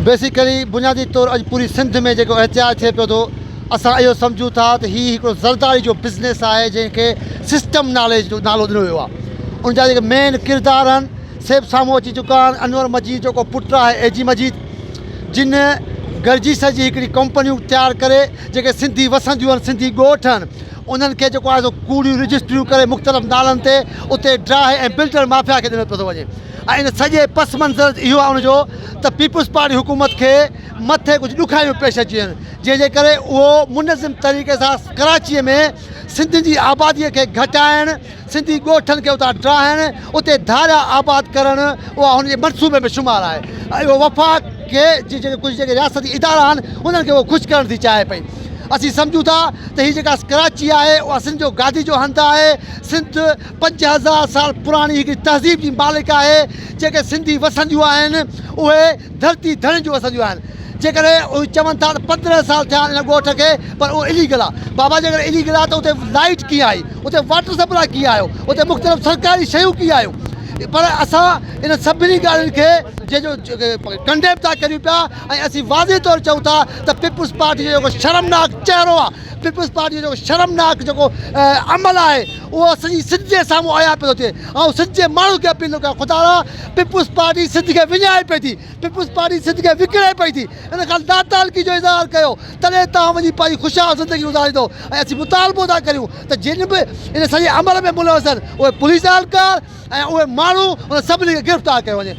Basically बुनियादी तौर अॼु पूरी सिंध में जेको एहतियात थिए पियो थो, असां इहो सम्झूं था त हीउ हिकिड़ो ज़रदारी जो बिज़नेस आहे जंहिंखे सिस्टम नॉलेज जो नालो ॾिनो वियो आहे। उन जा जेके मेन किरदार आहिनि, सेब साम्हूं अची चुका आहिनि। अनवर मजीद जेको पुटु आहे एजी मजीद, जिन गॾिजी सजी हिकिड़ी कंपनियूं तयारु करे जेके सिंधी वसंदियूं आहिनि, सिंधी ॻोठ आहिनि, उन्हनि खे जेको आहे सो कूड़ियूं रजिस्ट्रियूं करे मुख़्तलिफ़ नालनि ते उते ड्राए ऐं बिल्डर माफ़िया खे ॾिनो पियो थो वञे। ऐं इन सॼे पस मंज़र इहो आहे उनजो त पीपुल्स पार्टी हुकूमत खे मथे कुझु ॾुखाइयूं पेश अची आहिनि, जंहिंजे करे उहो मुनज़िम तरीक़े सां कराचीअ में सिंध जी आबादीअ खे घटाइण, सिंधी ॻोठनि खे उतां ड्राइण, उते धारा आबाद करणु, उहा हुनजे मनसूबे में शुमारु आहे। ऐं उहो वफ़ाक़ खे जेके कुझु जेके रियासती इदारा आहिनि उन्हनि खे उहो ख़ुशि करणु थी चाहे पई। असीं सम्झूं था त हीअ जेका कराची आहे उहा सिंध जो गादी जो हंधु आहे। सिंध 5000 साल पुराणी हिकिड़ी तहज़ीब जी मालिक आहे। जेके सिंधी वसंदियूं आहिनि उहे धरती धड़नि जूं वसंदियूं आहिनि। जेकॾहिं उहे चवनि था त 15 साल थिया इन ॻोठ खे, पर उहो इलीगल आहे। बाबा जेकर इलीगल आहे त उते लाइट कीअं आई, उते वाटर सप्लाई कीअं आयो, उते मुख़्तलिफ़ सरकारी शयूं कीअं आयूं। पर असां इन सभिनी ॻाल्हियुनि खे जंहिंजो कंडेम था करियूं पिया, ऐं असीं वाज़े तौरु चऊं था त पीपुल्स पार्टी जो जेको शर्मनाक चहिरो आहे, पीपुल्स पार्टी जो जेको शर्मनाक जेको अमल आहे, उहो सॼी सिंध जे साम्हूं आया पियो थिए। ऐं सिंध जे माण्हू खे अपील थो कयां, ख़ुदा पीपुल्स पार्टी सिंध खे विञाए पई थी, पीपुल्स पार्टी सिंध खे विकिणे पई थी। इन खां नातालगी जो इज़हार कयो, तॾहिं तव्हां वञी पंहिंजी ख़ुशहाल ज़िंदगी गुज़ारींदो। ऐं असीं मुतालबो था करियूं त जिन बि इन सॼे अमल में मुलविस आहिनि उहे पुलिस एहलकार ऐं उहे माण्हू उन सभिनी खे गिरफ़्तार कयो वञे।